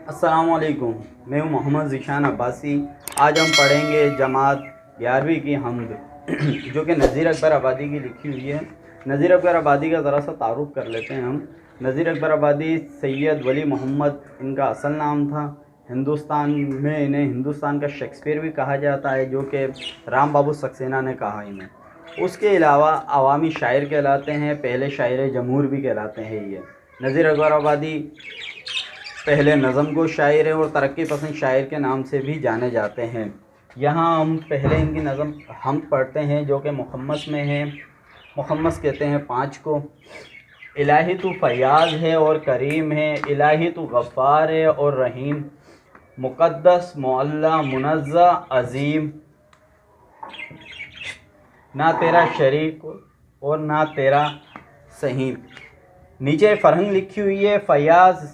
अस्सलाम वालेकुम। मैं हूं मोहम्मद ज़ीशान अब्बासी। आज हम पढ़ेंगे जमात 11वीं की हमद जो कि नज़ीर अकबर आबादी की लिखी हुई है। नज़ीर अकबर आबादी का ज़रा सा तारुफ़ कर लेते हैं हम। नज़ीर अकबर आबादी सैयद वली मोहम्मद इनका असल नाम था। हिंदुस्तान में इन्हें हिंदुस्तान का शेक्सपियर भी कहा जाता है, जो कि राम बाबू सक्सेना ने कहा इन्हें। उसके अलावा अवामी शायर कहलाते हैं, पहले शायर जमहूर भी कहलाते हैं। ये नज़ीर अकबर आबादी पहले नज़म गो शायर हैं और तरक्की पसंद शायर के नाम से भी जाने जाते हैं। यहाँ हम पहले इनकी नज़म हम पढ़ते हैं जो कि मुखम्मस में है। मुखम्मस कहते हैं 5 को। इलाही तू फयाज़ है और करीम है, इलाही तू गफ़ार है और रहीम, मुक़द्दस मुअल्ला मुनज़्ज़ा अज़ीम, ना तेरा शरीक और ना तेरा सहीम। नीचे फ़रहंग लिखी हुई है, फ़याज़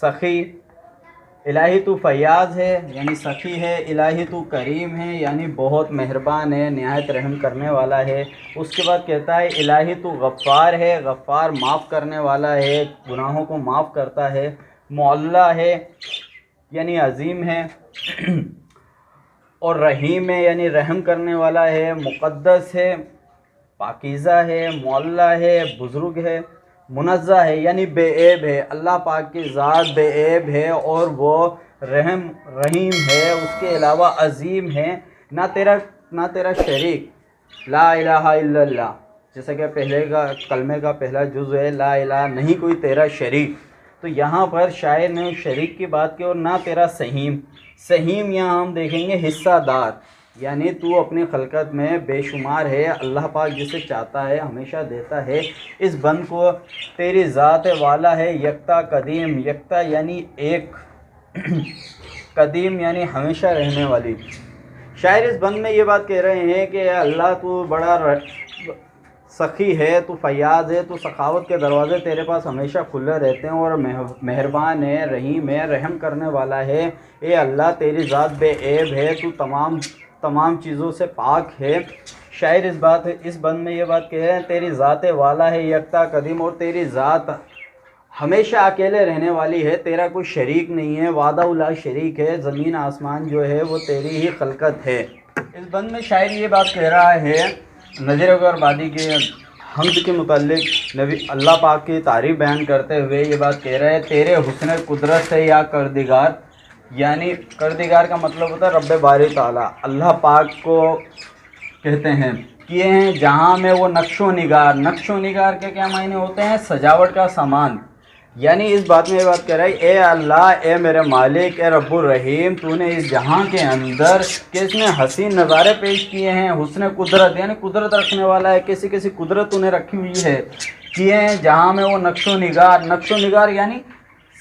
सखी। इलाही तू फ़याज़ है यानी सखी है, इलाही तू करीम है यानी बहुत मेहरबान है, नहायत रहम करने वाला है। उसके बाद कहता है इलाही तू गफ़ार है, गफ़ार माफ़ करने वाला है, गुनाहों को माफ़ करता है। मुअल्ला है यानी अज़ीम है और रहीम है यानी रहम करने वाला है। मुक़द्दस है, पाकीज़ा है, मुअल्ला है, बुज़ुर्ग है। मुनज़्ज़ा है यानी बेऐब है, अल्लाह पाक की ज़ात बेऐब है और वो रहीम है। उसके अलावा अज़ीम है, ना तेरा शरीक, ला इलाहा इल्लल्लाह, जैसा कि पहले का कलमे का पहला जुज़ है, ला इलाहा नहीं कोई तेरा शरीक। तो यहाँ पर शायर ने शरीक की बात की और ना तेरा सहीम। सहीम यहाँ हम देखेंगे हिस्सादार, यानी तू अपनी खलकत में बेशुमार है, अल्लाह पाक जिसे चाहता है हमेशा देता है। इस बंद को तेरी ज़ात वाला है यकता कदीम, यकता यानी एक, कदीम यानी हमेशा रहने वाली। शायर इस बंद में ये बात कह रहे हैं कि अल्लाह तू बड़ा सखी है, तू फ़याज़ है, तू सखावत के दरवाज़े तेरे पास हमेशा खुले रहते हैं और मेहरबान है, रहीम है, रहम करने वाला है। ए अल्लाह तेरी ज़ात बेऐब है, तू तमाम चीज़ों से पाक है। शायर इस बंद में ये बात कह रहे हैं, तेरी ज़ात वाला है यकता कदीम, और तेरी ज़ात हमेशा अकेले रहने वाली है, तेरा कोई शरीक नहीं है, वादा उला शरीक है, ज़मीन आसमान जो है वो तेरी ही खलकत है। इस बंद में शायर ये बात कह रहा है नज़ीर अकबर आबादी के हम्द के मुताल्लिक़ नबी अल्लाह पाक की तारीफ़ बयान करते हुए ये बात कह रहे हैं, तेरे हुस्न कुदरत से या करदिगार, यानी करदिगार का मतलब होता है रब्बे बारी ताला, अल्लाह पाक को कहते हैं, किए हैं जहाँ में वो नक्शो निगार के क्या मायने होते हैं, सजावट का सामान। यानी इस बात में ये बात कह रहा है, ए अल्लाह, ए मेरे मालिक, ए रब्बुर रहीम, तूने इस जहाँ के अंदर किसने हसीन नज़ारे पेश किए हैं। हुस्न कुदरत यानी कुदरत रखने वाला है, किसी कुदरत तूने रखी हुई है, किए हैं जहाँ में वो नक्शो निगार यानी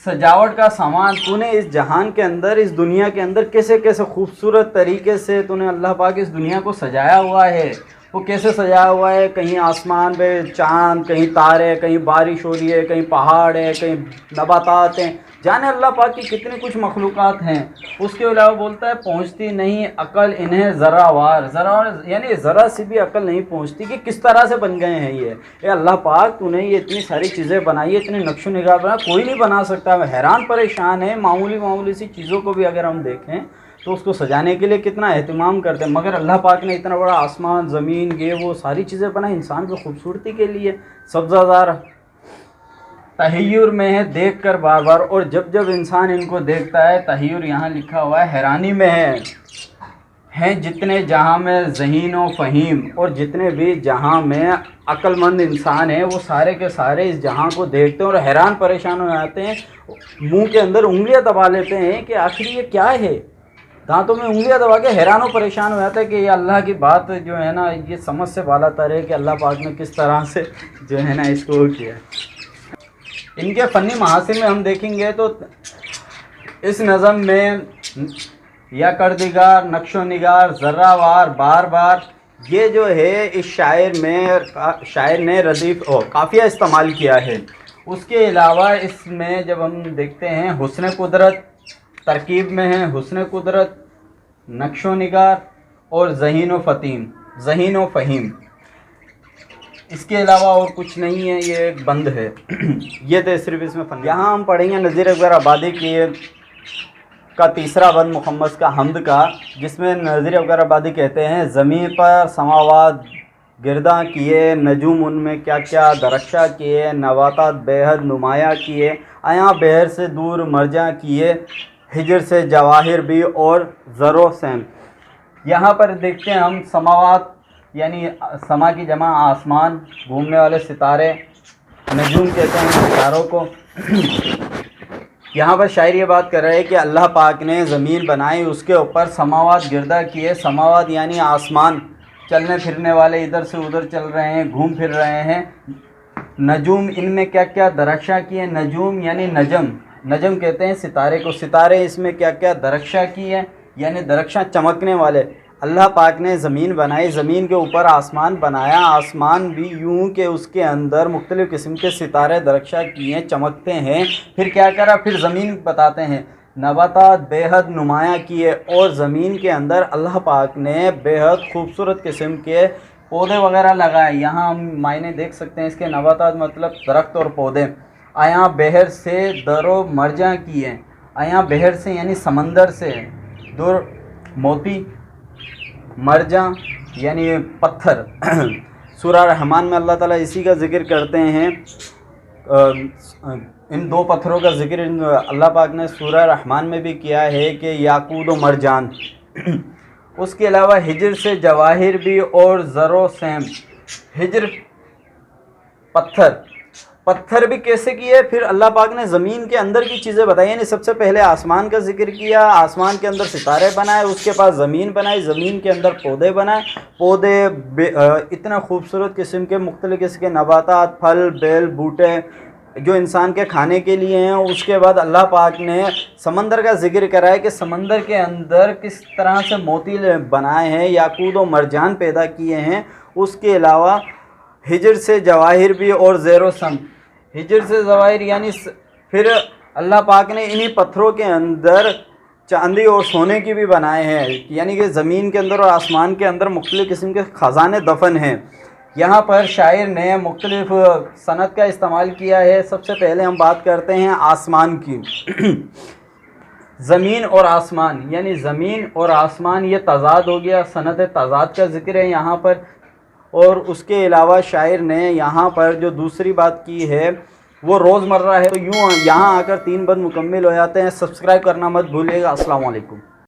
सजावट का सामान। तूने इस जहान के अंदर, इस दुनिया के अंदर कैसे खूबसूरत तरीके से तूने अल्लाह पाक इस दुनिया को सजाया हुआ है। वो कैसे सजाया हुआ है, कहीं आसमान पे चाँद, कहीं तारे, कहीं बारिश हो रही है, कहीं पहाड़ है, कहीं नबातात हैं, जाने अल्लाह पाक की कितनी कुछ मखलूक़ात हैं। उसके अलावा बोलता है पहुँचती नहीं अकल इन्हें ज़रावार यानी ज़रा सी भी अकल नहीं पहुँचती कि किस तरह से बन गए हैं ये। अल्लाह पाक तूने ये इतनी सारी चीज़ें बनाई है, इतने नक्शो निगार बना, कोई नहीं बना सकता। हैरान परेशान है, मामूली सी चीज़ों को भी अगर हम देखें तो उसको सजाने के लिए कितना एहतमाम करते हैं, मगर अल्लाह पाक ने इतना बड़ा आसमान, ज़मीन, ये वो सारी चीज़ें बनाई इंसान की खूबसूरती के लिए। सब्ज़ादार तहय्युर में है देख कर बार बार, और जब इंसान इनको देखता है, तहय्युर यहाँ लिखा हुआ है हैरानी में हैं जितने जहाँ में ज़हीन व फ़हीम, और जितने भी जहाँ में अक्लमंद इंसान हैं वो सारे के सारे इस जहाँ को देखते हैं और हैरान परेशान हो जाते हैं, मुंह के अंदर उंगलियां दबा लेते हैं कि आखिर ये क्या है। दांतों में उंगलियां दबा के हैरान और परेशान हो जाता है कि ये अल्लाह की बात जो है ना, ये समझ से बाला तर है कि अल्लाह पाक ने किस तरह से जो है ना इसको किया। इनके फ़नी महासिन में हम देखेंगे तो इस नज़म में या करदिगार, नक्शो निगार, ज़र्रावार, बार बार, ये जो है इस शायर ने रदीफ़ काफ़िया इस्तेमाल किया है। उसके अलावा इसमें जब हम देखते हैं हुस्न कुदरत तरकीब में है, हुस्न कुदरत, नक्शो निगार और ज़हीन व फ़हीम। اس کے علاوہ اور کچھ نہیں ہے، یہ ایک بند ہے یہ تو صرف اس میں فن۔ یہاں ہم پڑھیں گے نذیر اکبر آبادی کا تیسرا بند محمد کا حمد کا، جس میں نذیر اکبر آبادی کہتے ہیں زمین پر سماوات گرداں کیے، نجوم ان میں کیا کیا درخشاں کیے، نباتات بے حد نمایاں کیے، آیاں بحر سے دور مرجاں کیے، ہجر سے جواہر بھی اور زر و سیم۔ یہاں پر دیکھتے ہیں ہم سماوات یعنی سما کی جمع آسمان، گھومنے والے ستارے، نجوم کہتے ہیں ستاروں کو۔ یہاں پر شاعر یہ بات کر رہے ہیں کہ اللہ پاک نے زمین بنائی، اس کے اوپر سماوات گردہ کیے، سماوات یعنی آسمان، چلنے پھرنے والے ادھر سے ادھر چل رہے ہیں، گھوم پھر رہے ہیں، نجوم ان میں کیا کیا درخشاں کیے، نجوم یعنی نجم، نجم کہتے ہیں ستارے کو، ستارے اس میں کیا کیا درخشاں کیے یعنی درخشاں چمکنے والے۔ اللہ پاک نے زمین بنائی، زمین کے اوپر آسمان بنایا، آسمان بھی یوں کہ اس کے اندر مختلف قسم کے ستارے درخشاں کیے، چمکتے ہیں۔ پھر کیا کرا، پھر زمین بتاتے ہیں نباتات بے حد نمایاں کیے، اور زمین کے اندر اللہ پاک نے بے حد خوبصورت قسم کے پودے وغیرہ لگائے۔ یہاں ہم معنی دیکھ سکتے ہیں اس کے، نباتات مطلب درخت اور پودے۔ آیاں بحر سے در و مرجاں کیے، آیاں بحر سے یعنی سمندر سے، در موتی، مرجاں یعنی پتھر۔ سورہ رحمان میں اللہ تعالیٰ اسی کا ذکر کرتے ہیں، ان دو پتھروں کا ذکر اللہ پاک نے سورہ رحمان میں بھی کیا ہے کہ یاقوت و مرجان۔ اس کے علاوہ ہجر سے جواہر بھی اور زر و سیم، ہجر پتھر، پتھر بھی کیسے کیے، پھر اللہ پاک نے زمین کے اندر کی چیزیں بتائی، یعنی سب سے پہلے آسمان کا ذکر کیا، آسمان کے اندر ستارے بنائے، اس کے بعد زمین بنائی، زمین کے اندر پودے بنائے، پودے اتنا خوبصورت قسم کے مختلف قسم کے نباتات، پھل بیل بوٹے جو انسان کے کھانے کے لیے ہیں۔ اس کے بعد اللہ پاک نے سمندر کا ذکر کرا ہے کہ سمندر کے اندر کس طرح سے موتی بنائے ہیں، یاقوت و مرجان پیدا کیے ہیں۔ اس کے علاوہ ہجر سے جواہر بھی اور زیر و سم، ہجر سے جواہر یعنی پھر اللہ پاک نے انہی پتھروں کے اندر چاندی اور سونے کی بھی بنائے ہیں، یعنی کہ زمین کے اندر اور آسمان کے اندر مختلف قسم کے خزانے دفن ہیں۔ یہاں پر شاعر نے مختلف صنعت کا استعمال کیا ہے۔ سب سے پہلے ہم بات کرتے ہیں آسمان کی۔ زمین اور آسمان یعنی زمین اور آسمان یہ تضاد ہو گیا، صنعت تضاد کا ذکر ہے یہاں پر۔ اور اس کے علاوہ شاعر نے یہاں پر جو دوسری بات کی ہے وہ روزمرہ ہے۔ تو یوں یہاں آ کر 3 بند مکمل ہو جاتے ہیں۔ سبسکرائب کرنا مت بھولیے گا۔ السلام علیکم۔